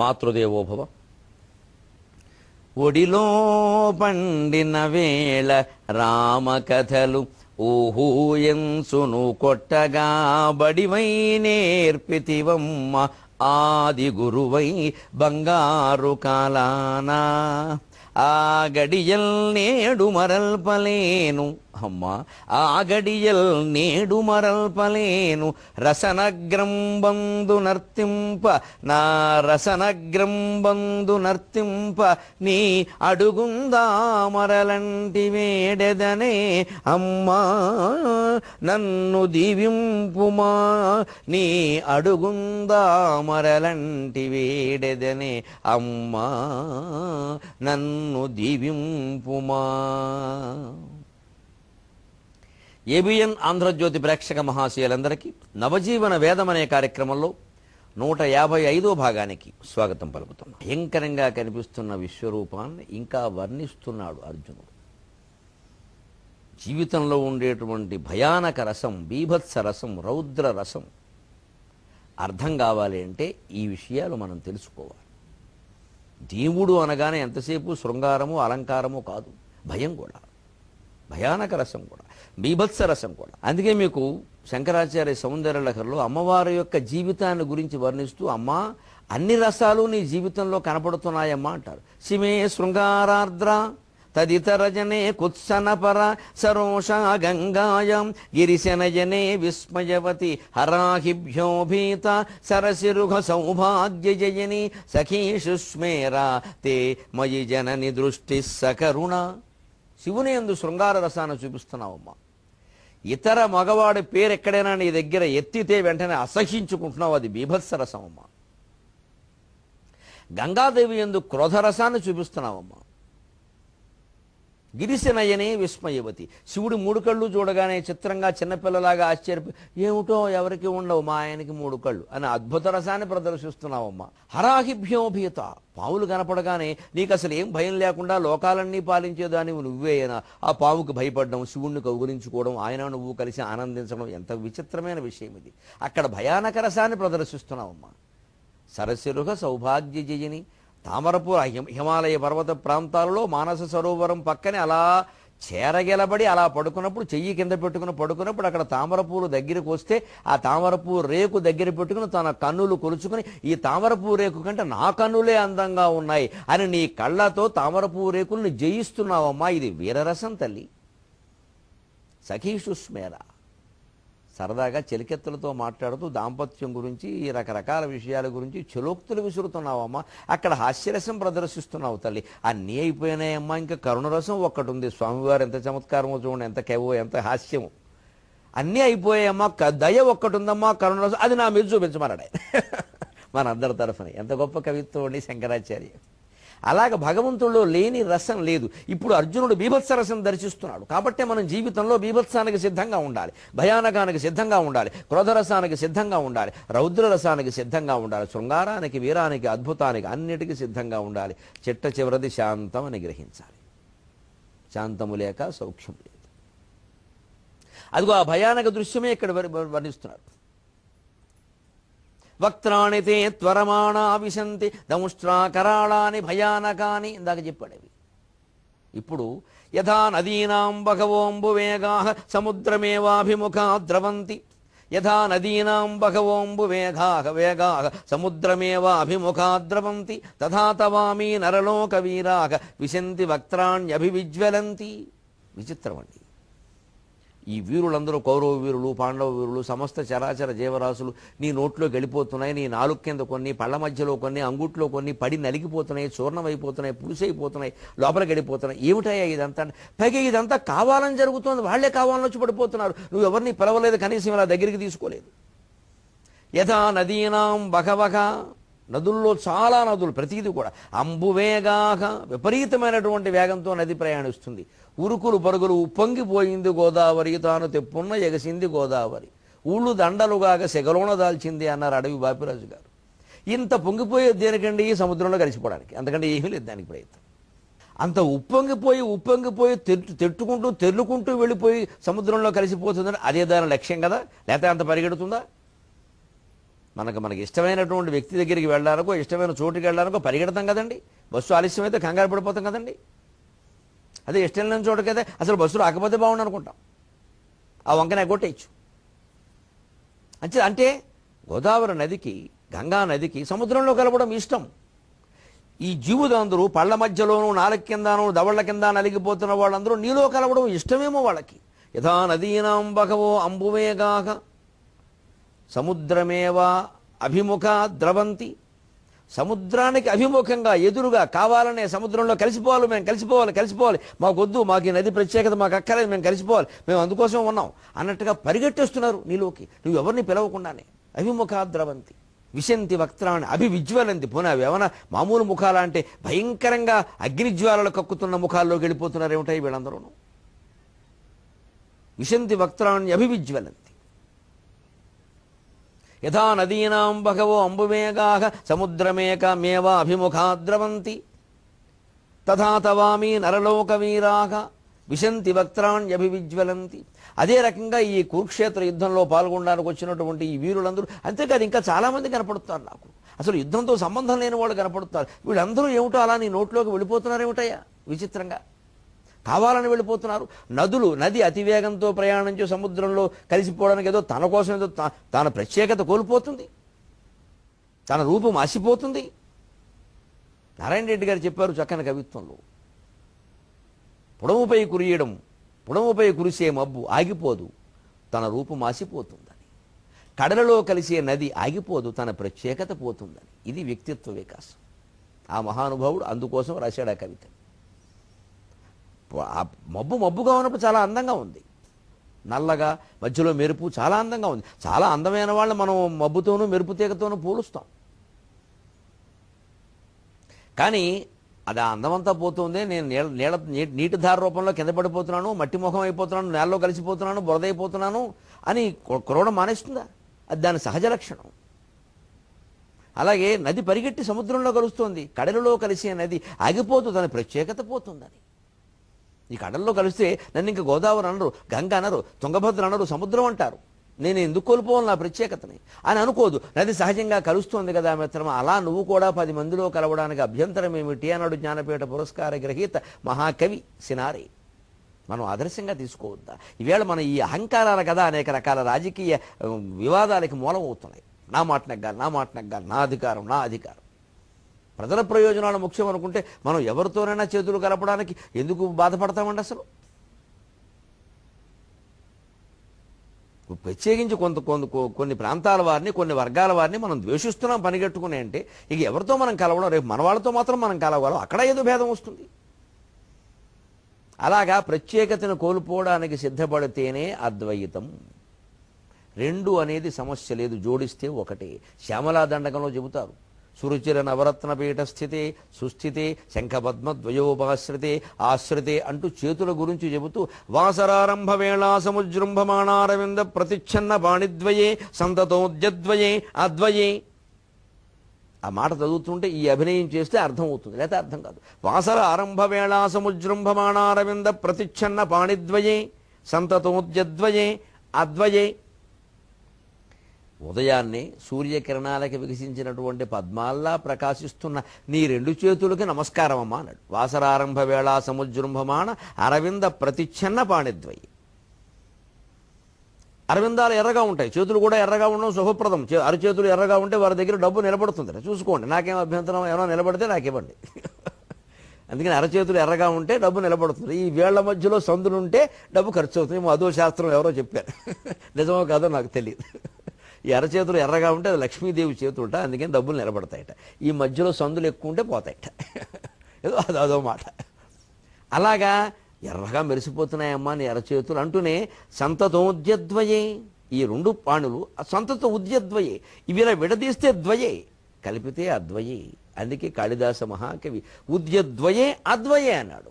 మాతృదేవోభవ. ఒడిలో పండిన వేళ రామకథలు ఊహూయంసును కొట్టగా బడివై నేర్పితివమ్మ ఆది గురువై బంగారు కాలానా ఆ గడియల్ నేడు మరల్పలేను అమ్మా ఆ గడియల్ నేడు మరల్పలేను రసనగ్రంబందు నర్తింప నా రసనగ్రంబందు నర్తింప నీ అడుగుందా మరలంటి వేడెదనే అమ్మా నన్ను దీవింపుమా నీ అడుగుందా మరలంటి వేడెదనే అమ్మా నన్ను దీవింపుమా. ఏబిఎన్ ఆంధ్రజ్యోతి ప్రేక్షక మహాశయులందరికీ నవజీవన వేదం అనే కార్యక్రమంలో 155వ భాగానికి స్వాగతం పలుకుతున్నాం. భయంకరంగా కనిపిస్తున్న విశ్వరూపాన్ని ఇంకా వర్ణిస్తున్నాడు అర్జునుడు. జీవితంలో ఉండేటువంటి భయానక రసం, బీభత్స రసం, రౌద్ర రసం అర్థం కావాలి అంటే ఈ విషయాలు మనం తెలుసుకోవాలి. దేవుడు అనగానే ఎంతసేపు శృంగారము అలంకారము కాదు, భయం కూడా, భయానక రసం కూడా, బీభత్స రసం కూడా. అందుకే మీకు శంకరాచార్య సౌందర్యలహరిలో అమ్మవారి యొక్క జీవితాన్ని గురించి వర్ణిస్తూ అమ్మా అన్ని రసాలు నీ జీవితంలో కనపడుతున్నాయమ్మా అంటారు. శిమే శృంగారార్ద్ర తదితరజనే కుత్సనపర సరోష గంగాయం గిరిశనజనే విస్మయవతి హరాహిభ్యోభీత సరసిరుఘ సౌభాగ్యజయని సఖీషుస్మేరా తే మయి జనని దృష్టి సకరుణ. శివుని యందు శృంగార రసాన్ని చూపిస్తున్నావమ్మా. ఇతర మగవాడి పేరు ఎక్కడైనా నీ దగ్గర ఎత్తితే వెంటనే అసహించుకుంటున్నావు, అది బీభత్స రసం అమ్మా. గంగాదేవి యందు క్రోధరసాన్ని చూపిస్తున్నావమ్మా. గిరిశనయనే విస్మయవతి, శివుడు 3 కళ్ళు చూడగానే చిత్రంగా చిన్నపిల్లలాగా ఆశ్చర్యపోయి ఏమిటో ఎవరికి ఉండవు మా ఆయనకి 3 కళ్ళు అని అద్భుత రసాన్ని ప్రదర్శిస్తున్నావమ్మా. హరాహిభ్యోభీత, పావులు కనపడగానే నీకు అసలు ఏం భయం లేకుండా లోకాలన్నీ పాలించేదానివి నువ్వేనా ఆ పావుకు భయపడడం, శివుణ్ణి కౌగులించుకోవడం, ఆయన నువ్వు కలిసి ఆనందించడం ఎంత విచిత్రమైన విషయం ఇది. అక్కడ భయానక రసాన్ని ప్రదర్శిస్తున్నావమ్మా. సరసిరుహ సౌభాగ్య జయని, తామరపూర్ హిమాలయ పర్వత ప్రాంతాలలో మానస సరోవరం పక్కనే అలా చేరగెలబడి అలా పడుకున్నప్పుడు, చెయ్యి కింద పెట్టుకుని పడుకున్నప్పుడు అక్కడ తామరపూలు దగ్గరికి వస్తే ఆ తామరపూ రేకు దగ్గర పెట్టుకుని తన కన్నులు కొలుచుకుని ఈ తామరపూ రేకు కంటే నా కన్నులే అందంగా ఉన్నాయి అని నీ కళ్ళతో తామరపూ రేకుల్ని జయిస్తున్నావమ్మా. ఇది వీరరసం తల్లి. సఖీషుస్మేర, సరదాగా చెలికెత్తులతో మాట్లాడుతూ దాంపత్యం గురించి ఈ రకరకాల విషయాల గురించి చెలోక్తులు విసురుతున్నావమ్మా. అక్కడ హాస్యరసం ప్రదర్శిస్తున్నావు తల్లి. అన్నీ అయిపోయినాయమ్మా, ఇంకా కరుణరసం ఒక్కటి ఉంది. స్వామివారు ఎంత చమత్కారమో చూడండి, ఎంత కేవో, ఎంత హాస్యము. అన్నీ అయిపోయాయమ్మా, దయ ఒక్కటి ఉందమ్మా, కరుణరసం, అది నా మీద చూపించమన్నాడు మనందరి తరఫున. ఎంత గొప్ప కవిత్వం అండి శంకరాచార్య. అలాగ భగవంతుడిలో లేని రసం లేదు. ఇప్పుడు అర్జునుడు బీభత్స రసం దర్శిస్తున్నాడు కాబట్టి మనం జీవితంలో బీభత్సానికి సిద్ధంగా ఉండాలి, భయానకానికి సిద్ధంగా ఉండాలి, క్రోధరసానికి సిద్ధంగా ఉండాలి, రౌద్ర రసానికి సిద్ధంగా ఉండాలి, శృంగారానికి, వీరానికి, అద్భుతానికి, అన్నిటికీ సిద్ధంగా ఉండాలి. చిట్ట చివరిది శాంతం అని గ్రహించాలి. శాంతము లేక సౌఖ్యం లేదు. అదిగో ఆ భయానక దృశ్యమే ఇక్కడ వర్ణిస్తున్నారు. వక్త్రాణి తే త్వరమాణా విశంతి దంష్ట్రాకరాళాని భయానకాని, ఇందాక చెప్పాడవి. ఇప్పుడు యథా నదీనాం బహవోంబు వేగా సముద్రమేవాభిముఖా ద్రవంతి, యథా నదీనాం బహవోంబు వేగా సముద్రమేవాభిముఖా ద్రవంతి తథా తవామీ నరలోక వీరాక విశంతి వక్త్రాణ్యభివిజ్వలంతి. విచిత్రం అండి. ఈ వీరులందరూ కౌరవ వీరులు, పాండవ వీరులు, సమస్త చరాచర జీవరాశులు నీ నోట్లోకి వెళ్ళిపోతున్నాయి, నీ నాలుగు కింద కొన్ని, పళ్ళ మధ్యలో కొన్ని, అంగుట్లో కొన్ని పడి నలిగిపోతున్నాయి, చూర్ణమైపోతున్నాయి, పులుసైపోతున్నాయి, లోపలికి వెళ్ళిపోతున్నాయి. ఏమిటయ్యా ఇదంతా? పైగా ఇదంతా కావాలని జరుగుతుంది, వాళ్లే కావాలని వచ్చి పడిపోతున్నారు. నువ్వు ఎవరిని పిలవలేదు, కనీసం ఇలా దగ్గరికి తీసుకోలేదు. యథా నదీనాం బహవః, నదుల్లో చాలా నదులు, ప్రతిదీ కూడా అంబువేగాక, విపరీతమైనటువంటి వేగంతో నది ప్రయాణిస్తుంది. ఉరుకులు పరుగులు ఉప్పొంగిపోయింది గోదావరి, తాను తెప్పున్న ఎగసింది గోదావరి, ఊళ్ళు దండలుగాక సెగలోన దాల్చింది అన్నారు అడవి బాపిరాజు గారు. ఇంత పొంగిపోయేది దేనికండి? సముద్రంలో కలిసిపోవడానికి, అంతకంటే ఏమీ లేదు దానికి ప్రయత్నం. అంత ఉప్పొంగిపోయి తెరులుకుంటూ వెళ్ళిపోయి సముద్రంలో కలిసిపోతుందని అదే దాని లక్ష్యం కదా, లేకపోతే అంత పరిగెడుతుందా? మనకి ఇష్టమైనటువంటి వ్యక్తి దగ్గరికి వెళ్ళడానికో ఇష్టమైన చోటుకి వెళ్ళడానికో పరిగెడతాం కదండి. బస్సు ఆలస్యం అయితే కంగారు పడిపోతాం కదండి. అదే ఇష్టం లేని చోటుకైతే అసలు బస్సు రాకపోతే బాగుండు అనుకుంటాం. ఆ వంకన ఎగ్గొట్టేయచ్చు. అంటే గోదావరి నదికి, గంగా నదికి సముద్రంలో కలపడం ఇష్టం. ఈ జీవులందరూ పళ్ళ మధ్యలోనూ, నాలుగు కిందనూ, దవళ్ల కింద నలిగిపోతున్న వాళ్ళందరూ నీలో కలవడం ఇష్టమేమో వాళ్ళకి. యథా నదీనాం బహవో అంబువేగాః సముద్రమేవా అభిముఖ ద్రవంతి. సముద్రానికి అభిముఖంగా ఎదురుగా కావాలనే సముద్రంలో కలిసిపోవాలి, మేము కలిసిపోవాలి, మాకొద్దు, మాకు ఈ నది ప్రత్యేకత మాకు అక్కర్లేదు, మేము కలిసిపోవాలి, మేము అందుకోసం ఉన్నాం అన్నట్టుగా పరిగెట్టేస్తున్నారు నీలోకి, నువ్వు ఎవరిని పిలవకుండానే. అభిముఖ ద్రవంతి విశంతి వక్త్రాన్ని అభివిజ్వలంతి. పోనీ అవి ఏమైనా మామూలు ముఖాలా అంటే భయంకరంగా అగ్నిజ్వాలలు కక్కుతున్న ముఖాల్లోకి వెళ్ళిపోతున్నారు ఏమిటాయి వీళ్ళందరూ. విశంతి వక్త్రాన్ని అభివిజ్వలంతి. యథా నదీనాం బహవో అంబువేగాః సముద్రమేకమేవ అభిముఖా ద్రవంతి తథా తవామి నరలోకవీరాః విశంతి వక్త్రాణ్యభివిజ్వలంతి. అదే రకంగా ఈ కురుక్షేత్ర యుద్ధంలో పాల్గొనడానికి వచ్చినటువంటి ఈ వీరులందరూ, అంతేకాదు ఇంకా చాలామంది కనపడుతున్నారు నాకు. అసలు యుద్ధంతో సంబంధం లేని వాళ్ళు కనపడుతున్నారు. వీళ్ళందరూ ఏమిటో అలా నీ నోట్లోకి వెళ్ళిపోతున్నారు ఏమిటయ్యా విచిత్రంగా, కావాలని వెళ్ళిపోతున్నారు. నది అతివేగంతో ప్రయాణించి సముద్రంలో కలిసిపోవడానికి ఏదో తన కోసం ఏదో తన ప్రత్యేకత కోల్పోతుంది, తన రూపం ఆసిపోతుంది. నారాయణ రెడ్డి గారు చెప్పారు చక్కని కవిత్వంలో, పుడముపై కురిసే మబ్బు ఆగిపోదు, తన రూపం ఆసిపోతుందని. కడలలో కలిసే నది ఆగిపోదు, తన ప్రత్యేకత పోతుందని. ఇది వ్యక్తిత్వ వికాసం. ఆ మహానుభావుడు అందుకోసం రాశాడు ఆ కవిత. మబ్బుగా ఉన్నప్పుడు చాలా అందంగా ఉంది, నల్లగా మధ్యలో మెరుపు చాలా అందంగా ఉంది. చాలా అందమైన వాళ్ళని మనం మబ్బుతోనూ మెరుపు తీగతోనూ పోలుస్తాం. కానీ అది ఆ అందమంతా పోతుంది, నేను నీటి ధార రూపంలో కింద పడిపోతున్నాను, మట్టి ముఖం అయిపోతున్నాను, నేలలో కలిసిపోతున్నాను, బురదైపోతున్నాను అని కురవడం మానేస్తుందా? అది దాని సహజ లక్షణం. అలాగే నది పరిగెట్టి సముద్రంలో కలుస్తోంది, కడలలో కలిసే నది ఆగిపోతూ తన ప్రత్యేకత పోతుందని. ఈ కడల్లో కలిస్తే నన్ను ఇంకా గోదావరి అనరు, గంగ అనరు, తుంగభద్ర అనరు, సముద్రం అంటారు. నేను ఎందుకు కోల్పోవాలి నా ప్రత్యేకతని అని అనుకోదు. నది సహజంగా కలుస్తోంది కదా మిత్రమా, అలా నువ్వు కూడా 10 మందిలో కలవడానికి అభ్యంతరం ఏమిటి అన్నాడు జ్ఞానపీఠ పురస్కార గ్రహీత మహాకవి సినారి. మనం ఆదర్శంగా తీసుకోవద్దా? ఈవేళ మన ఈ అహంకారాల కదా అనేక రకాల రాజకీయ వివాదాలకి మూలం అవుతున్నాయి. నా మాట నెగ్గాలి, నా అధికారం. ప్రజల ప్రయోజనాలు ముఖ్యం అనుకుంటే మనం ఎవరితోనైనా చేతులు కలపడానికి ఎందుకు బాధపడతామండి? అసలు ప్రత్యేకించి కొన్ని ప్రాంతాల వారిని, కొన్ని వర్గాల వారిని మనం ద్వేషిస్తున్నాం పనిగట్టుకుని అంటే ఇక ఎవరితో మనం కలవడం, రేపు మన వాళ్ళతో మాత్రం మనం కలవగలం, అక్కడ ఏదో భేదం వస్తుంది. అలాగా ప్రత్యేకతను కోల్పోవడానికి సిద్ధపడితేనే అద్వైతం. 2 అనేది సమస్య లేదు, జోడిస్తే ఒకటే. శ్యామలా దండకంలో చెబుతారు, సురుచిర నవరత్న పీఠ స్థితే సుస్థితే శంఖపద్మద్వయోపాశ్రితే ఆశ్రితే అంటూ చేతుల గురించి చెబుతూ వాసరారంభ వేళా సముజృంభమాణారవింద ప్రతిచ్ఛన్న పాణిద్వయే సంతతోద్యద్వయే అద్వయే. ఆ మాట చదువుతుంటే ఈ అభినయం చేస్తే అర్థం అవుతుంది, లేకపోతే అర్థం కాదు. వాసర ఆరంభ వేళా సముజృంభమాణారవింద ప్రతిచ్ఛన్న పాణిద్వయే సంతతోద్యద్వయే అద్వయే. ఉదయాన్నే సూర్యకిరణాలకి వికసించినటువంటి పద్మాల్లా ప్రకాశిస్తున్న నీ 2 చేతులకి నమస్కారం అమ్మా అన్నాడు. వాసరారంభ వేళా సముజృంభమాణ అరవింద ప్రతిచ్ఛన్న పాణిద్వయి. అరవిందాలు ఎర్రగా ఉంటాయి, చేతులు కూడా ఎర్రగా ఉండడం శుభప్రదం. అరచేతులు ఎర్రగా ఉంటే వారి దగ్గర డబ్బు నిలబడుతుంది. చూసుకోండి, నాకేం అభ్యంతరం, ఏమైనా నిలబడితే నాకు ఇవ్వండి. అందుకని అరచేతులు ఎర్రగా ఉంటే డబ్బు నిలబడుతుంది. ఈ వేళ్ల మధ్యలో సందులుంటే డబ్బు ఖర్చు అవుతుంది. అదో శాస్త్రం ఎవరో చెప్పారు, నిజమో కాదో నాకు తెలియదు. ఈ అరచేతులు ఎర్రగా ఉంటే అది లక్ష్మీదేవి చేతులుట, అందుకని డబ్బులు నిలబడతాయట. ఈ మధ్యలో సందులు ఎక్కువ ఉంటే పోతాయట, ఏదో అదో మాట. అలాగా ఎర్రగా మెరిసిపోతున్నాయమ్మా నీ అరచేతులు అంటూనే సంతతోద్యద్వయే, ఈ 2 పాణులు సంతత ఉద్యద్వయే, ఇవి ఇలా విడదీస్తే ద్వయే, కలిపితే అద్వయే. అందుకే కాళిదాస మహాకవి ఉద్యద్వయే అద్వయే అన్నాడు.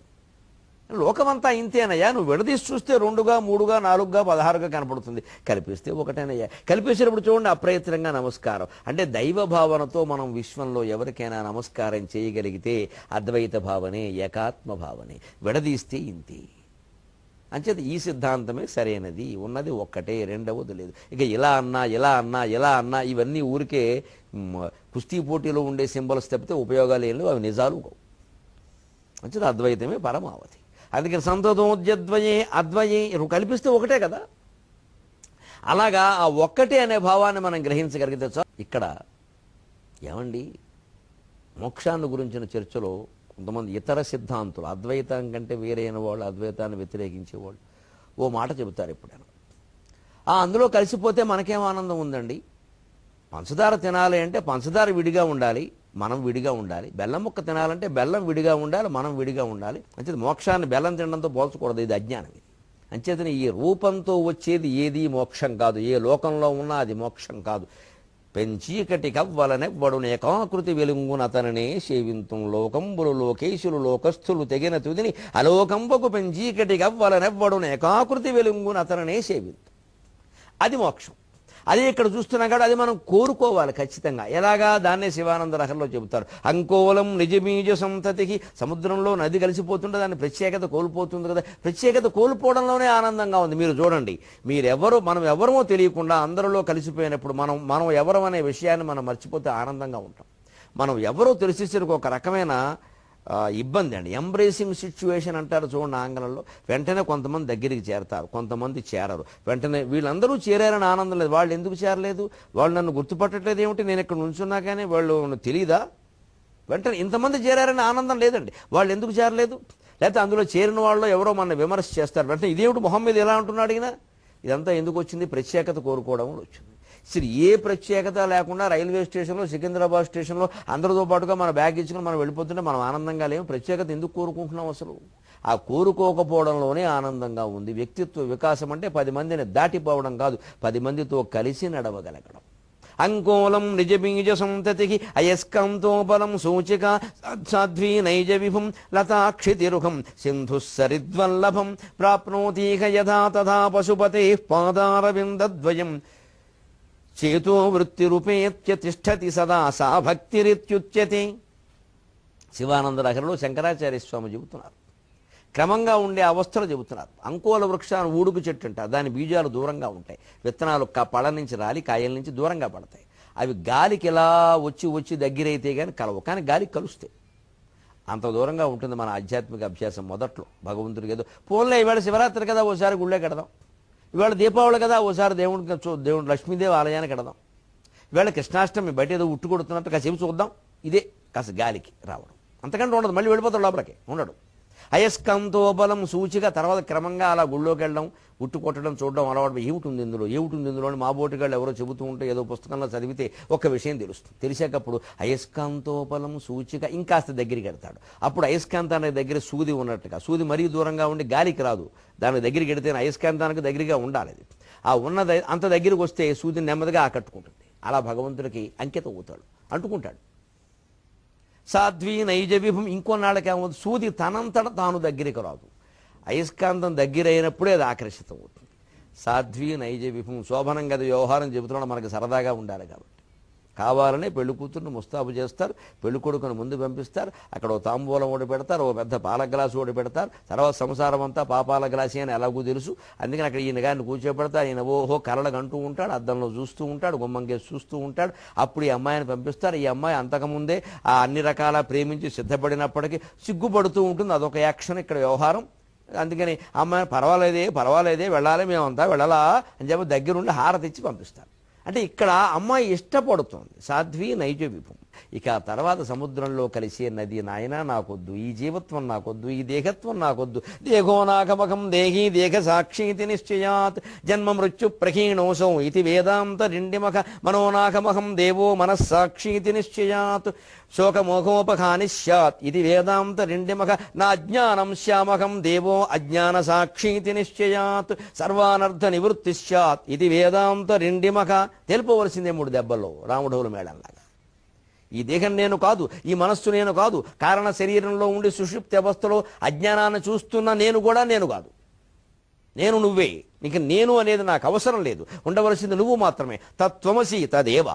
లోకమంతా ఇంతేనయ్యా, నువ్వు విడదీసి చూస్తే 2గా 3గా 4గా 16గా కనపడుతుంది, కలిపిస్తే ఒకటేనయ్యా. కలిపేసినప్పుడు చూడండి అప్రయత్నంగా నమస్కారం అంటే దైవ భావనతో మనం విశ్వంలో ఎవరికైనా నమస్కారం చేయగలిగితే అద్వైత భావనే, ఏకాత్మ భావనే. విడదీస్తే ఇంతే. అంచేత ఈ సిద్ధాంతమే సరైనది, ఉన్నది ఒక్కటే, రెండవది లేదు. ఇక ఇలా అన్నా ఇవన్నీ ఊరికే కుస్తీ పోటీలో ఉండే సింబల్స్ తప్పితే ఉపయోగాలు ఏం లేవు, అవి నిజాలు కావు. అంచేత అద్వైతమే పరమావధి. అందుకని సంతతోద్యద్వయే అద్వయే కల్పిస్తే ఒకటే కదా. అలాగా ఆ ఒక్కటే అనే భావాన్ని మనం గ్రహించగలిగితే ఇక్కడ ఏమండి మోక్షాన్ని గురించిన చర్చలో కొంతమంది ఇతర సిద్ధాంతులు అద్వైతం కంటే వేరైన వాళ్ళు, అద్వైతాన్ని వ్యతిరేకించేవాళ్ళు ఓ మాట చెబుతారు ఎప్పుడైనా, అందులో కలిసిపోతే మనకేం ఆనందం ఉందండి, పంచదార తినాలి అంటే పంచదార విడిగా ఉండాలి, మనం విడిగా ఉండాలి, బెల్లం ముక్క తినాలంటే బెల్లం విడిగా ఉండాలి, మనం విడిగా ఉండాలి. అంచేది మోక్షాన్ని బెల్లం తినడంతో పోల్చకూడదు, ఇది అజ్ఞానం. ఇది అంచేతని ఈ రూపంతో వచ్చేది ఏది మోక్షం కాదు, ఏ లోకంలో ఉన్నా అది మోక్షం కాదు. పెంచీకటి కవ్వలనెవ్వడు ఏకాకృతి వెలుంగున అతననే సేవింతం లోకంబులు లోకేశులు లోకస్థులు తెగిన తుదిని అలోకంబకు పెంచీకటి కవ్వలనెవ్వడు ఏకాకృతి వెలుంగున అతననే సేవింతం, అది మోక్షం. అదే ఇక్కడ చూస్తున్నాం కాబట్టి అది మనం కోరుకోవాలి ఖచ్చితంగా. ఎలాగా దాన్నే శివానంద రహంలో చెబుతారు. అంకోలం నిజబీజ సంతతికి, సముద్రంలో నది కలిసిపోతుంటే దాని ప్రత్యేకత కోల్పోతుంది కదా, ప్రత్యేకత కోల్పోవడంలోనే ఆనందంగా ఉంది. మీరు చూడండి, మనం ఎవరమో తెలియకుండా అందరిలో కలిసిపోయినప్పుడు మనం ఎవరం అనే విషయాన్ని మనం మర్చిపోతే ఆనందంగా ఉంటాం. మనం ఎవరో తెలిసేసరికి ఒక రకమైన ఇబ్బంది అండి, ఎంబ్రేసింగ్ సిచ్యువేషన్ అంటారు చూడండి ఆంగ్లంలో. వెంటనే కొంతమంది దగ్గరికి చేరతారు, కొంతమంది చేరరు. వెంటనే వీళ్ళందరూ చేరారని ఆనందం లేదు. వాళ్ళు ఎందుకు చేరలేదు, వాళ్ళు నన్ను గుర్తుపట్టట్లేదు ఏమిటి, నేను ఇక్కడ నుంచున్నా కానీ వాళ్ళు తెలీదా, వెంటనే ఇంతమంది చేరారని ఆనందం లేదండి. వాళ్ళు ఎందుకు చేరలేదు, లేకపోతే అందులో చేరిన వాళ్ళు ఎవరో మన విమర్శ చేస్తారు, వెంటనే ఇదేమిటి మొహం మీద ఎలా అంటున్నాడు ఈయన. ఇదంతా ఎందుకు వచ్చింది, ప్రత్యేకత కోరుకోవడం వచ్చింది. సరే, ఏ ప్రత్యేకత లేకుండా రైల్వే స్టేషన్లో, సికింద్రాబాద్ స్టేషన్లో అందరితో పాటుగా మన బ్యాగ్ ఇచ్చుకుని మనం వెళ్ళిపోతుంటే మనం ఆనందంగా లేము. ప్రత్యేకత ఎందుకు కోరుకుంటున్నాం అసలు, ఆ కోరుకోకపోవడంలోనే ఆనందంగా ఉంది. వ్యక్తిత్వ వికాసం అంటే 10 మందిని దాటిపోవడం కాదు, 10 మందితో కలిసి నడవగలగడం. అంకోలం నిజబీజ సంతతికి అయస్కాంతోపలం సూచిక సాధ్వీ నైజ విభుం లతాక్షితిరుహం సింధు సరిద్వల్లభం ప్రాప్నోతీహ యథా తథా పశుపతే పాదారవిందద్వయం చేతో వృత్తి రూపేత్య తిష్టతి సదా సా భక్తిరిత్యుచ్యతే. శివానంద లహరిలో శంకరాచార్య స్వామి చెబుతున్నారు, క్రమంగా ఉండే అవస్థలు చెబుతున్నారు. అంకోల వృక్షాన్ని ఊడుగు చెట్టు అంటారు, దాని బీజాలు దూరంగా ఉంటాయి, విత్తనాలు పళ్ళ నుంచి రాలి కాయల నుంచి దూరంగా పడతాయి. అవి గాలికి ఎలా వచ్చి దగ్గరైతే కానీ కలవు, కానీ గాలికి కలుస్తాయి. అంత దూరంగా ఉంటుంది మన ఆధ్యాత్మిక అభ్యాసం. మొదట్లో భగవంతుడికి ఏదో పోన్లే, ఇవాళ శివరాత్రి కదా ఓసారి గుళ్ళే కడదాం, ఇవాళ దీపావళి కదా ఓసారి దేవుడు లక్ష్మీదేవి ఆలయానికి కడదాం, ఇవాళ కృష్ణాష్టమి బయట ఏదో ఉట్టు కొడుతున్నట్టు కాసేపు చూద్దాం, ఇదే కాస్త గాలికి రావడం, అంతకంటే ఉండదు. మళ్ళీ వెళ్ళిపోతాడు లోపలికి, ఉండడు. అయస్కాంతోబలం సూచిక, తర్వాత క్రమంగా అలా గుళ్ళోకి వెళ్ళడం, ఉట్టు కొట్టడం చూడడం అలవాటు. ఏమిటి ఇందులో అని మా బోటిగాళ్ళు ఎవరో చెబుతూ ఉంటే ఏదో పుస్తకంలో చదివితే ఒక్క విషయం తెలుస్తుంది. తెలిసాకప్పుడు అయస్కాంతోపలం సూచిక ఇంకాస్త దగ్గరికి వెళ్తాడు. అప్పుడు అయస్కాంతానికి దగ్గర సూది ఉన్నట్టుగా, సూది మరీ దూరంగా ఉండి గాలికి రాదు, దానికి దగ్గరికి వెడితే అయస్కాంతానికి దగ్గరగా ఉండాలి. అది ఆ ఉన్నది అంత దగ్గరికి వస్తే సూదిని నెమ్మదిగా ఆకట్టుకుంటుంది. అలా భగవంతుడికి అంకితం అవుతాడు, అంటుకుంటాడు. సాధ్వీ నైజ విభం, ఇంకొన్నాళ్ళకి ఏమవుతుంది, సూది తనంతట తాను దగ్గరికి రాదు, అయస్కాంతం దగ్గరైనప్పుడే అది ఆకర్షితం అవుతుంది. సాధ్వీ నైజ విభం, శోభనం గది వ్యవహారం చెబుతున్నాడు, మనకి సరదాగా ఉండాలి కాబట్టి. కావాలనే పెళ్లి కూతుర్ని ముస్తాబు చేస్తారు, పెళ్లి కొడుకుని ముందు పంపిస్తారు, అక్కడ ఓ తాంబూలం ఓడి పెడతారు, ఓ పెద్ద పాల గ్లాసు ఓడి పెడతారు. తర్వాత సంసారం అంతా పాపాల గ్లాసి అని ఎలాగూ తెలుసు. అందుకని అక్కడ ఈయన గారిని కూర్చోబెడతారు. ఈయన ఓహో కళ్ళకు అంటూ ఉంటాడు, అద్దంలో చూస్తూ ఉంటాడు, గుమ్మంకేసి చూస్తూ ఉంటాడు. అప్పుడు ఈ అమ్మాయిని పంపిస్తారు. ఈ అమ్మాయి అంతకుముందే ఆ అన్ని రకాల ప్రేమించి సిద్ధపడినప్పటికీ సిగ్గుపడుతూ ఉంటుంది. అదొక యాక్షన్ ఇక్కడ వ్యవహారం. అందుకని అమ్మాయి పర్వాలేదే వెళ్ళాలి, మేమంతా వెళ్ళాలా అని చెప్పి దగ్గరుండి హారతిచ్చి పంపిస్తారు. అంటే ఇక్కడ అమ్మాయి ఇష్టపడుతోంది, సాధ్వీ నైజ విభం. ఇక తర్వాత సముద్రంలో కలిసే నది, నాయన నాకొద్దు, ఈ జీవత్వం నాకొద్దు, ఈ దేహత్వం నాకొద్దు. దేహో నాకమకం దేహీ దేహ సాక్షీతి నిశ్చయాత్ జన్మ మృత్యు ప్రహీణోసౌ ఇది వేదాంత రిండిమఖ మనోనాకమహం దేవో మనస్సాక్షీతి నిశ్చయాత్ శోకమోహోపహాని స్యాత్ ఇది వేదాంత రిండిమఖ నా జ్ఞానం శ్యామకం దేవో అజ్ఞాన సాక్షీతి నిశ్చయాత్ సర్వానర్థ నివృత్తి స్యాత్ ఇది వేదాంత రిండిమఖ. తెలుపవలసిందే 3 దెబ్బల్లో రాముడోలు మేళంలాగా. ఈ దేహం నేను కాదు, ఈ మనస్సు నేను కాదు, కారణ శరీరంలో ఉండి సుషుప్తి అవస్థలో అజ్ఞానాన్ని చూస్తున్న నేను కూడా నేను కాదు, నేను నువ్వే. నీకు నేను అనేది నాకు అవసరం లేదు, ఉండవలసింది నువ్వు మాత్రమే. తత్వమసి తదేవ,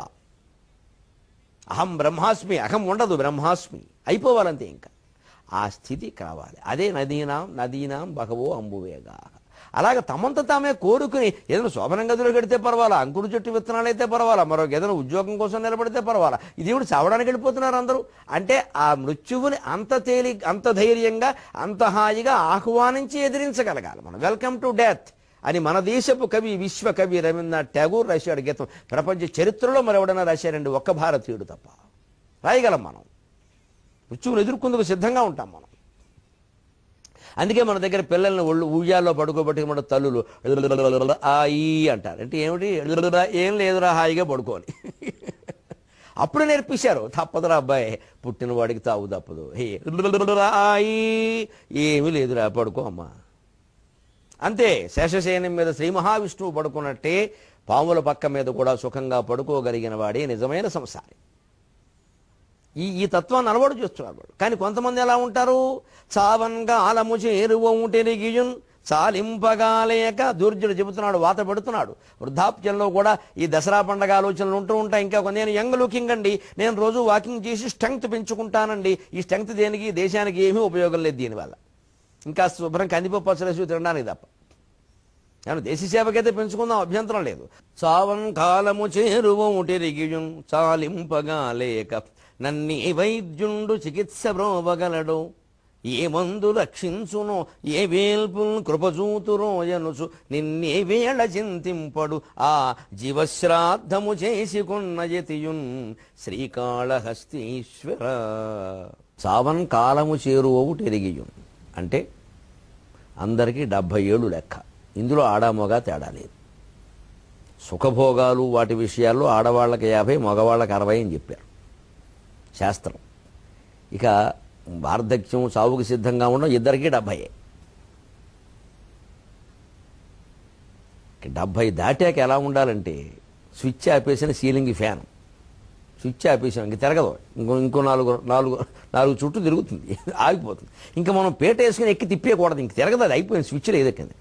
అహం బ్రహ్మాస్మి, అహం ఉండదు బ్రహ్మాస్మి, అయిపోవాలంతే. ఇంకా ఆ స్థితి కావాలి. అదే నదీనాం బహవో అంబువేగా. అలాగే తమంత తామే కోరుకుని ఏదైనా శోభనం గదిలో కడితే పర్వాలా, అంకుడు చెట్టు విత్తనాలు అయితే పర్వాలా, మరొక ఏదైనా ఉద్యోగం కోసం నిలబడితే పర్వాలా, ఇది ఇప్పుడు చావడానికి వెళ్ళిపోతున్నారు అందరూ. అంటే ఆ మృత్యువుని అంత ధైర్యంగా అంత హాయిగా ఆహ్వానించి ఎదిరించగలగాలి మనం. వెల్కమ్ టు డెత్ అని మన దేశపు కవి, విశ్వకవి రవీంద్రనాథ్ ఠాగూర్ రాశాడు గీతం. ప్రపంచ చరిత్రలో మరెవడన్నా రాశారండి, ఒక్క భారతీయుడు తప్ప. రాయగలం మనం. మృత్యువును ఎదుర్కొందుకు సిద్ధంగా ఉంటాం మనం. అందుకే మన దగ్గర పిల్లల్ని ఉయ్యాల్లో పడుకోబట్టి మన తల్లులు ఆయి అంటారు. అంటే ఏమిటి? ఏం లేదురా, హాయిగా పడుకోని. అప్పుడు నేర్పించారు, తప్పదురా అబ్బాయి, పుట్టినవాడికి తావు తప్పదు, ఆయి ఏమీ లేదురా పడుకో అమ్మా. అంతే. శేషశయనం మీద శ్రీ మహావిష్ణువు పడుకున్నట్టే పాముల పక్క మీద కూడా సుఖంగా పడుకోగలిగిన వాడే నిజమైన సంసారి. ఈ తత్వాన్ని అలవాటు చేస్తున్నారు వాళ్ళు. కానీ కొంతమంది ఎలా ఉంటారు? చావన్గా ఆలము చేరువౌటెరిగియున్ చాలింపగాలేక దుర్జుడు చెబుతున్నాడు, వాత పెడుతున్నాడు. వృద్ధాప్యంలో కూడా ఈ దసరా పండగ ఆలోచనలు ఉంటూ ఉంటాయి. ఇంకా నేను యంగ్ లుకింగ్ అండి, నేను రోజు వాకింగ్ చేసి స్ట్రెంగ్త్ పెంచుకుంటానండి. ఈ స్ట్రెంగ్త్ దేనికి? దేశానికి ఏమీ ఉపయోగం లేదు దీనివల్ల. ఇంకా శుభ్రం కందిపప్పు పచ్చలేసి తినడానికి తప్ప. నేను దేశ సేవకైతే పెంచుకుందాం, అభ్యంతరం లేదు. చావన్ కాలము చేరువౌటెరిగియున్ చాలింపగా లేక నన్ని వైద్యుండు చికిత్స బ్రోవగలడు, ఏ మందు రక్షించునో ఏ వేల్పుల్ కృపజూతురో ఎనుచు నిన్నే వేళ చింతింపడు ఆ జీవశ్రాద్ధము చేసుకున్న యతియున్ శ్రీకాళహస్తీశ్వర. చావన్ కాలము చేరువౌటెరిగియున్ అంటే అందరికీ 70 ఏళ్ళు లెక్క. ఇందులో ఆడామొగ తేడా లేదు. సుఖభోగాలు వాటి విషయాల్లో ఆడవాళ్ళకి 50, మగవాళ్ళకి 60 అని చెప్పారు శాస్త్రం. ఇక వార్ధక్యం, సావుకి సిద్ధంగా ఉండడం ఇద్దరికీ 70. 70 దాటాక ఎలా ఉండాలంటే స్విచ్ ఆపేసిన సీలింగ్ ఫ్యాన్, స్విచ్ ఆపేసాం ఇంక తిరగదు, ఇంకో నాలుగు చుట్టూ తిరుగుతుంది, ఆగిపోతుంది. ఇంకా మనం పేట వేసుకుని ఎక్కి తిప్పేయకూడదు, ఇంక తిరగదు, అది అయిపోయింది, స్విచ్లు ఏదెక్కింది.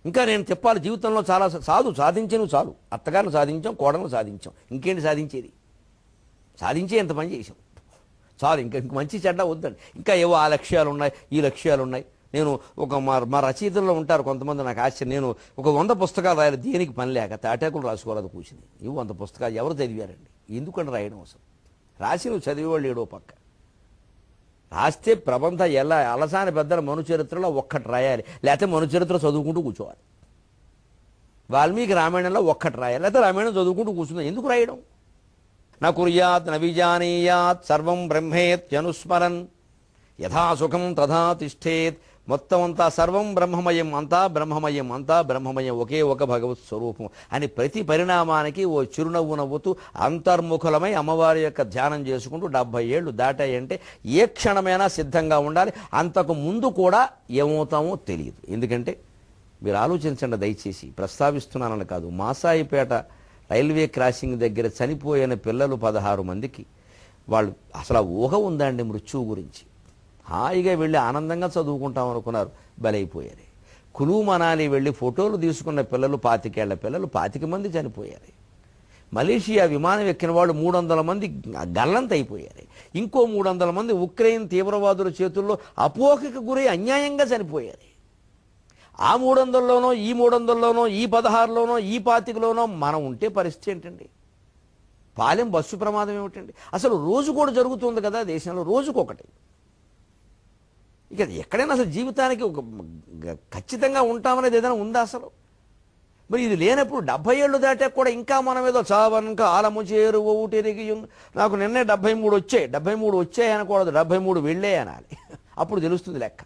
ఇంకా నేను చెప్పాలి, జీవితంలో చాలా సాధించాను చాలు. అత్తగారిని సాధించాం, కోడలను సాధించాం, ఇంకేంటి సాధించేది? సాధించే ఎంత పని చేసాం చాలు. ఇంక మంచి చెడ్డ వద్దండి. ఇంకా ఏవో ఆ లక్ష్యాలు ఉన్నాయి, ఈ లక్ష్యాలు ఉన్నాయి. నేను మా రచయితల్లో ఉంటారు కొంతమంది, నాకు ఆశ్చర్యం. నేను ఒక 100 పుస్తకాలు రాయాలి, దేనికి పని లేక తాటాకులు రాసుకోవాలి కూర్చుని. ఇవి 100 పుస్తకాలు ఎవరు చదివారండి? ఎందుకంటే రాయడం అసలు రాసి నువ్వు చదివేవాళ్ళు ఏడో పక్క రాస్తే ప్రబంధ ఎలా అలసాని పెద్దల మనుచరిత్రలో ఒక్కటి రాయాలి, లేకపోతే మనుచరిత్ర చదువుకుంటూ కూర్చోవాలి. వాల్మీకి రామాయణంలో ఒక్కటి రాయాలి, లేకపోతే రామాయణం చదువుకుంటూ కూర్చుంది. ఎందుకు రాయడం? నా కుర్యాత్ నవిజానీయాత్ సర్వం బ్రహ్మేత్యనుస్మరన్ యథా సుఖం తథా తిష్టేత్. మొత్తం అంతా సర్వం బ్రహ్మమయం, అంతా బ్రహ్మమయం, అంతా బ్రహ్మమయం, ఒకే ఒక భగవత్ స్వరూపం అని ప్రతి పరిణామానికి ఓ చిరునవ్వు నవ్వుతూ అంతర్ముఖులమై అమ్మవారి యొక్క ధ్యానం చేసుకుంటూ 70 ఏళ్ళు దాటాయంటే ఏ క్షణమైనా సిద్ధంగా ఉండాలి. అంతకు ముందు కూడా ఏమవుతామో తెలియదు. ఎందుకంటే మీరు ఆలోచించండి దయచేసి, ప్రస్తావిస్తున్నానని కాదు. మాసాయిపేట రైల్వే క్రాసింగ్ దగ్గర చనిపోయిన పిల్లలు 16 మందికి వాళ్ళు అసలు ఊహ ఉందండి మృత్యువు గురించి? హాయిగా వెళ్ళి ఆనందంగా చదువుకుంటాం అనుకున్నారు, బలైపోయారు. కులు మనాలి వెళ్ళి ఫోటోలు తీసుకున్న పిల్లలు 25 ఏళ్ల పిల్లలు 25 మంది చనిపోయారు. మలేషియా విమానం ఎక్కిన వాళ్ళు 300 మంది గల్లంతైపోయారు. ఇంకో 300 మంది ఉక్రెయిన్ తీవ్రవాదుల చేతుల్లో అపోహకు గురై అన్యాయంగా చనిపోయారు. ఆ 300లోనో ఈ 300లోనో ఈ 16లోనో ఈ 25లోనో మనం ఉంటే పరిస్థితి ఏంటండి? పాలెం బస్సు ప్రమాదం ఏమిటండి? అసలు రోజు కూడా జరుగుతుంది కదా దేశంలో, రోజుకొకటి. ఇక ఎక్కడైనా అసలు జీవితానికి ఒక ఖచ్చితంగా ఉంటామనేది ఏదైనా ఉందా అసలు? మరి ఇది లేనప్పుడు 70 ఏళ్ళు దాటాక కూడా ఇంకా మనం ఏదో చావనక ఆలము చేరువౌటెరిగి. నాకు నిన్నే 73 వచ్చాయి అనకూడదు, 73 వెళ్ళే అనాలి. అప్పుడు తెలుస్తుంది లెక్క.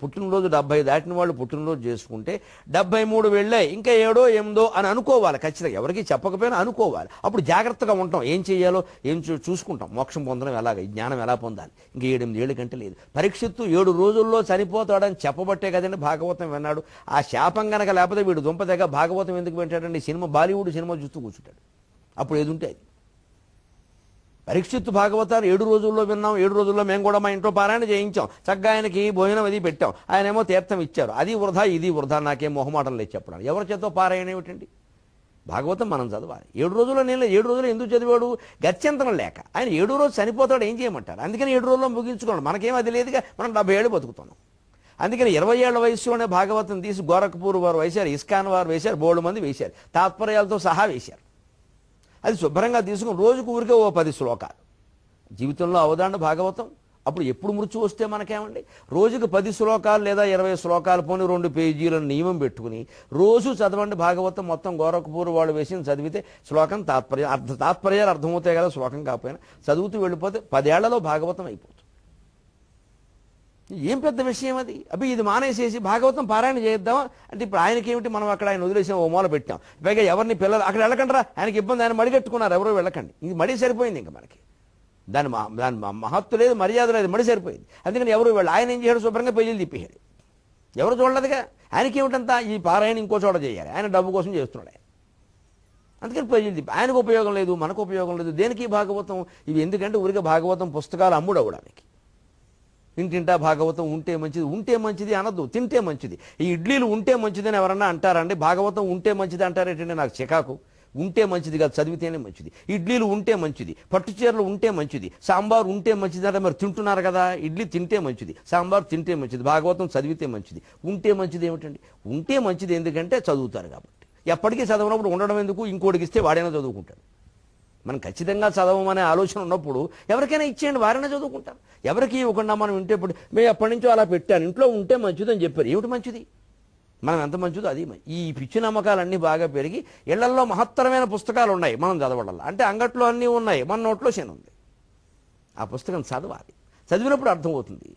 పుట్టినరోజు 70 దాటిన వాళ్ళు పుట్టినరోజు చేసుకుంటే 73 వెళ్ళాయి, ఇంకా 7 8 అని అనుకోవాలి ఖచ్చితంగా. ఎవరికి చెప్పకపోయినా అనుకోవాలి. అప్పుడు జాగ్రత్తగా ఉంటాం, ఏం చేయాలో చూసుకుంటాం. మోక్షం పొందడం ఎలాగ, జ్ఞానం ఎలా పొందాలి. ఇంకా 7 8 ఏళ్ళ కంటే లేదు. పరీక్షిత్తు 7 రోజుల్లో చనిపోతాడని చెప్పబట్టే కదండి భాగవతం విన్నాడు. ఆ శాపం గనక లేకపోతే వీడు దుంపదగ్గ భాగవతం ఎందుకు వింటాడండి? సినిమా, బాలీవుడ్ సినిమా చూస్తూ కూర్చుంటాడు. అప్పుడు ఏది ఉంటే అది. పరీక్షిత్తు భాగవతాన్ని 7 రోజుల్లో విన్నాం, 7 రోజుల్లో మేము కూడా మా ఇంట్లో పారాయణ చేయించాం, చక్కగా ఆయనకి భోజనం అది పెట్టాం, ఆయనేమో తీర్థం ఇచ్చారు. అది వృధా, ఇది వృధా, నాకేం మొహమాటం లేదు చెప్పడం. ఎవరి చేతో పారాయణ ఏమిటండి? భాగవతం మనం చదవాలి. 7 రోజుల్లో నేను 7 రోజుల్లో ఎందుకు చదివాడు? గత్యంతరం లేక. ఆయన 7 రోజు చనిపోతాడు, ఏం చేయమంటారు? అందుకని 7 రోజుల్లో ముగించుకోండి. మనకేం అది లేదుగా, మనం 70 ఏళ్ళు బతుకుతున్నాం. అందుకని 20 ఏళ్ల వయసులోనే భాగవతం తీసి గోరఖ్పూర్ వారు వేశారు, ఇస్కాన్ వారు వేశారు, బోల్డ్ మంది వేశారు, తాత్పర్యాలతో సహా వేశారు. అది శుభ్రంగా తీసుకుని రోజుకు ఊరికే ఓ 10 శ్లోకాలు జీవితంలో అవదాండ భాగవతం. అప్పుడు ఎప్పుడు మృత్యు వస్తే మనకేమండి, రోజుకు 10 శ్లోకాలు లేదా 20 శ్లోకాలు పోని 2 పేజీలను నియమం పెట్టుకుని రోజు చదవండి భాగవతం. మొత్తం గోరఖ్పూర్ వాళ్ళు వేసి చదివితే శ్లోకం తాత్పర్యాలు అర్థమవుతాయి కదా, శ్లోకం కాకపోయినా చదువుతూ వెళ్ళిపోతే 10 ఏళ్లలో భాగవతం అయిపోతుంది. ఏం పెద్ద విషయం అది. అబ్బి ఇది మానేసేసి భాగవతం పారాయణ చేద్దామా అంటే ఇప్పుడు ఆయనకి ఏమిటి, మనం అక్కడ ఆయన వదిలేసాం, ఓ మూల పెట్టాం. పైగా ఎవరిని పిల్లలు అక్కడ వెళ్ళకండి, ఆయనకి ఇబ్బంది, ఆయన మడిగట్టుకున్నారు, ఎవరో వెళ్ళకండి. ఇది మడి సరిపోయింది, ఇంకా మనకి దాని మహత్తు లేదు, మర్యాద లేదు, మడి సరిపోయింది. అందుకని ఎవరు వెళ్ళి ఆయన ఏం చేయడు, శుభ్రంగా పెళ్లిళ్ళు తిప్పేయాడు, ఎవరు చూడలేదుగా. ఆయనకి ఏమిటంతా ఈ పారాయణ ఇంకో చోట చేయాలి, ఆయన డబ్బు కోసం చేస్తున్నాడు ఆయన. అందుకని పెళ్లిళ్ళు తిప్పి ఆయనకు ఉపయోగం లేదు, మనకు ఉపయోగం లేదు. దేనికి భాగవతం ఇవి? ఎందుకంటే ఊరికే భాగవతం పుస్తకాలు అమ్ముడు అవ్వడానికి. ఇంటింటా భాగవతం ఉంటే మంచిది, ఉంటే మంచిది అనద్దు, తింటే మంచిది. ఈ ఇడ్లీలు ఉంటే మంచిది అని ఎవరన్నా అంటారండి, భాగవతం ఉంటే మంచిది అంటారేంటంటే నాకు చికాకు. ఉంటే మంచిది కాదు, చదివితేనే మంచిది. ఇడ్లీలు ఉంటే మంచిది, పట్టుచీరలు ఉంటే మంచిది, సాంబార్ ఉంటే మంచిది అంటే మరి తింటున్నారు కదా. ఇడ్లీ తింటే మంచిది, సాంబార్ తింటే మంచిది, భాగవతం చదివితే మంచిది. ఉంటే మంచిది ఏమిటండి? ఉంటే మంచిది ఎందుకంటే చదువుతారు కాబట్టి. ఎప్పటికీ చదవనప్పుడు ఉండడం ఎందుకు, ఇంకోటికి ఇస్తే వాడైనా చదువుకుంటాడు. మనం ఖచ్చితంగా చదవమనే ఆలోచన ఉన్నప్పుడు ఎవరికైనా ఇచ్చేయండి, వారైనా చదువుకుంటారు. ఎవరికి ఇవ్వకుండా మనం ఇంటే మేము ఎప్పటి నుంచో అలా పెట్టాను, ఇంట్లో ఉంటే మంచిది అని చెప్పారు. ఏమిటి మంచిది? మనం ఎంత మంచిదో అది. ఈ పిచ్చి నమ్మకాలన్నీ బాగా పెరిగి ఇళ్లల్లో మహత్తరమైన పుస్తకాలు ఉన్నాయి, మనం చదవడాలి అంటే అంగట్లో అన్నీ ఉన్నాయి, మన నోట్లో శని ఉంది. ఆ పుస్తకం చదవాలి, చదివినప్పుడు అర్థమవుతుంది.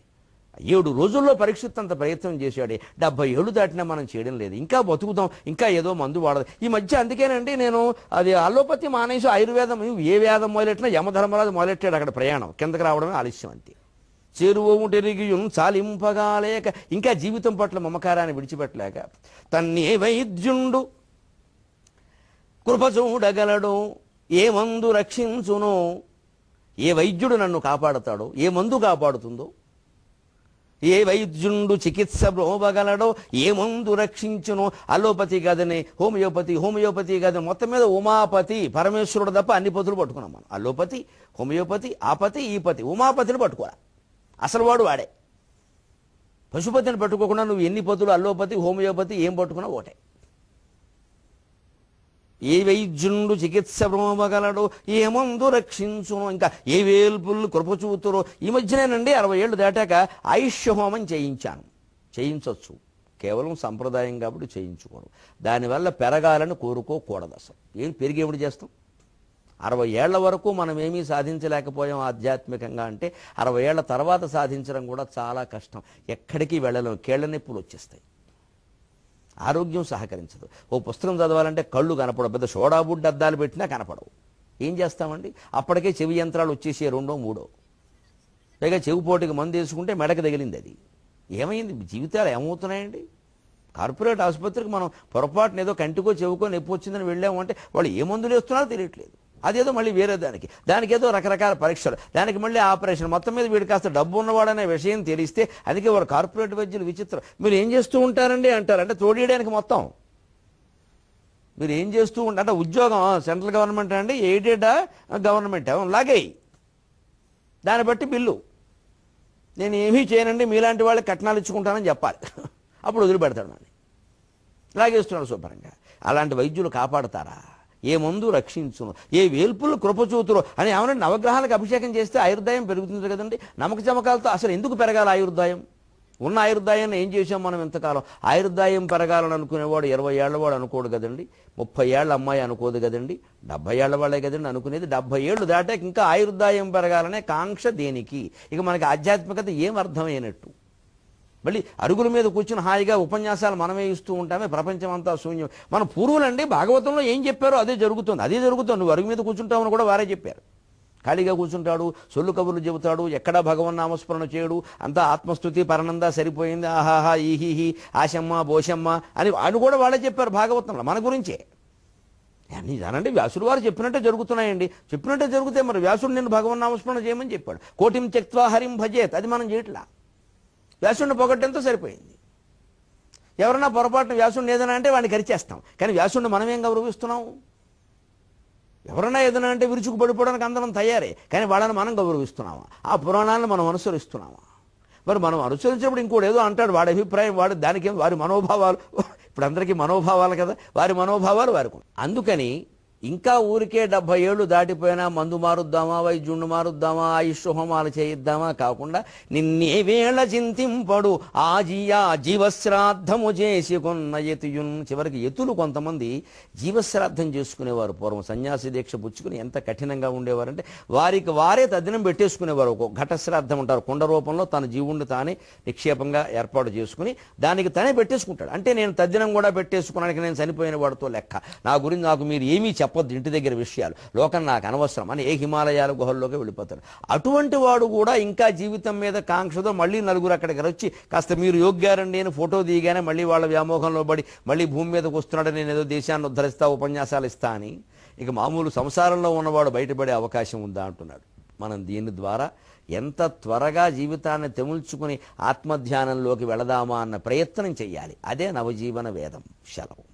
7 రోజుల్లో పరీక్షిత్ అంత ప్రయత్నం చేశాడే, 70 ఏళ్ళు దాటినా మనం చేయడం లేదు. ఇంకా బతుకుతాం, ఇంకా ఏదో మందు వాడదు ఈ మధ్య. అందుకేనండి నేను అది అలోపతి మానేసి ఆయుర్వేదం, ఏ వేదం మొదలెట్టినా యమధర్మరాజు మొదలెట్టాడు అక్కడ ప్రయాణం, కిందకి రావడమే ఆలస్యం అంతే. చేరువోముటెరిగియున్ చాలింపగాలేక, ఇంకా జీవితం పట్ల మమకారాన్ని విడిచిపెట్టలేక, తన్నే వైద్యుండు కృప చూడగలడు, ఏ మందు రక్షించునో, ఏ వైద్యుడు నన్ను కాపాడుతాడో, ఏ మందు కాపాడుతుందో, ఏ వైద్యుండు చికిత్స బ్రోవగలడో, ఏ మందు రక్షించునో. అలోపతి కాదని హోమియోపతి, హోమియోపతి కాదని మొత్తం మీద ఉమాపతి పరమేశ్వరుడు తప్ప అన్ని పతులు పట్టుకున్నాం మనం. అలోపతి, హోమియోపతి, ఆపతి, ఈ పతి, ఉమాపతిని పట్టుకోరా. అసలు వాడు వాడే. పశుపతిని పట్టుకోకుండా నువ్వు ఎన్ని పతులు అల్లోపతి, హోమియోపతి ఏం పట్టుకున్నా ఒకటే. ఏ వైద్యుండు చికిత్స బ్రోవగలడో, ఏ మందు రక్షించును, ఇంకా ఏ వేల్పులు కృపచూతురో. ఈ మధ్యనేనండి 60 ఏళ్ళు దాటాక ఆయుష్య హోమం చేయించవచ్చు. కేవలం సంప్రదాయం కాబట్టి చేయించుకోవడం. దానివల్ల పెరగాలని కోరుకోకూడదు. అసలు ఏం పెరిగేవిడి చేస్తాం? 60 ఏళ్ల వరకు మనం ఏమీ సాధించలేకపోయాం ఆధ్యాత్మికంగా అంటే 60 ఏళ్ల తర్వాత సాధించడం కూడా చాలా కష్టం. ఎక్కడికి వెళ్ళలేం, కీళ్ల నొప్పులు వచ్చేస్తాయి, ఆరోగ్యం సహకరించదు. ఓ పుస్తకం చదవాలంటే కళ్ళు కనపడవు, పెద్ద సోడాబుడ్డి అద్దాలు పెట్టినా కనపడవు. ఏం చేస్తామండి? అప్పటికే చెవి యంత్రాలు వచ్చేసే 2, 3. పైగా చెవిపోటుకి మందు వేసుకుంటే మెడకు తగిలింది. అది ఏమైంది? జీవితాలు ఏమవుతున్నాయండి? కార్పొరేట్ ఆసుపత్రికి మనం పొరపాటున ఏదో కంటికో చెవుకో నొప్పి వచ్చిందని వెళ్ళామంటే వాళ్ళు ఏ మందులు వేస్తున్నారో తెలియట్లేదు. అదేదో మళ్ళీ వేరే దానికేదో రకరకాల పరీక్షలు, దానికి మళ్ళీ ఆపరేషన్. మొత్తం మీద వీడు కాస్త డబ్బు ఉన్నవాడనే విషయం తెలిస్తే, అందుకే వారు కార్పొరేట్ వైద్యులు విచిత్రం. మీరు ఏం చేస్తూ ఉంటారండి అంటారు, అంటే తోడేయడానికి మొత్తం. మీరు ఏం చేస్తూ అంటే ఉద్యోగం సెంట్రల్ గవర్నమెంట్ అండి, ఎయిడెడా గవర్నమెంట్ లాగేయి, దాన్ని బట్టి బిల్లు. నేను ఏమీ చేయనండి, మీలాంటి వాళ్ళకి కట్నాలు ఇచ్చుకుంటానని చెప్పాలి, అప్పుడు వదిలిపెడతాడు అని లాగేస్తున్నాడు శుభ్రంగా. అలాంటి వైద్యులు కాపాడతారా? ఏ మందు రక్షించును, ఏ వేల్పులు కృపచూతురు అని ఏమన్నా నవగ్రహాలకు అభిషేకం చేస్తే ఆయుర్దాయం పెరుగుతుంది కదండి. నమ్మక చమకాలతో అసలు ఎందుకు పెరగాలి ఆయుర్దాయం? ఉన్న ఆయుర్దాయాన్ని ఏం చేసాం మనం ఇంతకాలం? ఆయుర్దాయం పెరగాలని అనుకునేవాడు 20 ఏళ్ల వాడు అనుకోడు కదండి, 30 ఏళ్ల అమ్మాయి అనుకోదు కదండి, 70 ఏళ్ల వాళ్ళే కదండి అనుకునేది. 70 ఏళ్ళు దాటాక ఇంకా ఆయుర్దాయం పెరగాలనే కాంక్ష దేనికి? ఇక మనకి ఆధ్యాత్మికత ఏం అర్థమైనట్టు? మళ్ళీ అరుగుల మీద కూర్చుని హాయిగా ఉపన్యాసాలు మనమే ఇస్తూ ఉంటామే, ప్రపంచం అంతా శూన్యం. మన పూర్వులండి భాగవతంలో ఏం చెప్పారో అదే జరుగుతుంది. నువ్వు అరుగు మీద కూర్చుంటావని కూడా వారే చెప్పారు. ఖాళీగా కూర్చుంటాడు, సొల్లు కబుర్లు చెబుతాడు, ఎక్కడా భగవన్ నామస్మరణ చేయడు, అంతా ఆత్మస్తుతి పరనందా సరిపోయింది, ఆహాహా ఈహి ఆశమ్మ బోషమ్మ అని కూడా వాళ్ళే చెప్పారు భాగవతంలో మన గురించే. అన్నీ అనండి వ్యాసుడు వారు చెప్పినట్టే జరుగుతున్నాయండి. చెప్పినట్టే జరిగితే మరి వ్యాసుడు నేను భగవన్ నామస్మరణ చేయమని చెప్పాడు. కోటిం త్యక్త్వా హరిం భజేత్, అది మనం చేయట్లా. వ్యాసుడిని పొగట్టంతో సరిపోయింది. ఎవరన్నా పొరపాటున వ్యాసుడిని ఏదైనా అంటే వాడిని కరిచేస్తాం, కానీ వ్యాసుడిని మనమేం గౌరవిస్తున్నాం? ఎవరన్నా ఏదైనా అంటే విరుచుకు పడిపోవడానికి అందరం తయారే, కానీ వాళ్ళని మనం గౌరవిస్తున్నామా? ఆ పురాణాలను మనం అనుసరిస్తున్నామా? మరి మనం అనుసరించినప్పుడు ఇంకోటి ఏదో అంటాడు, వాడి అభిప్రాయం వాడు, దానికి వారి మనోభావాలు, ఇప్పుడు అందరికీ మనోభావాలు కదా, వారి మనోభావాలు వారికి. అందుకని ఇంకా ఊరికే 70 ఏళ్ళు దాటిపోయినా మందు మారుద్దామా, వైద్యుణ్ణి మారుద్దామా, ఆయుష్ హోమాలు చేయిద్దామా కాకుండా నిన్నే వేళ చింతింపడు జీవశ్రాద్ధము చేసి కొన్న యతియున్. చివరికి యతులు కొంతమంది జీవశ్రాద్ధం చేసుకునేవారు. పూర్వం సన్యాసి దీక్ష పుచ్చుకుని ఎంత కఠినంగా ఉండేవారంటే వారికి వారే తద్దినం పెట్టేసుకునేవారు. ఒక ఘటశ్రాద్ధం ఉంటారు, కుండ రూపంలో తన జీవుణ్ణి తానే నిక్షేపంగా ఏర్పాటు చేసుకుని దానికి తనే పెట్టేసుకుంటాడు. అంటే నేను తద్దినం కూడా పెట్టేసుకున్నానికి నేను చనిపోయిన వాడితో లెక్క, నా గురించి నాకు మీరు ఏమీ చెప్పొద్దు, ఇంటి దగ్గర విషయాలు, లోకం నాకు అనవసరం అని ఏ హిమాలయాల గుహల్లోకి వెళ్ళిపోతాడు. అటువంటి వాడు కూడా ఇంకా జీవితం మీద కాంక్షతో మళ్ళీ నలుగురు అక్కడికి వచ్చి కాస్త మీరు యోగ్యారండి అని ఫోటో దిగానే మళ్ళీ వాళ్ళ వ్యామోహంలో పడి మళ్ళీ భూమి మీదకి వస్తున్నాడు, నేను ఏదో దేశాన్ని ఉద్ధరిస్తా, ఉపన్యాసాలు ఇస్తా అని ఇక మామూలు సంసారంలో ఉన్నవాడు బయటపడే అవకాశం ఉందా అంటున్నాడు. మనం దీని ద్వారా ఎంత త్వరగా జీవితాన్ని తెముల్చుకుని ఆత్మధ్యానంలోకి వెళదామా అన్న ప్రయత్నం చెయ్యాలి. అదే నవజీవన వేదం. సెలవు.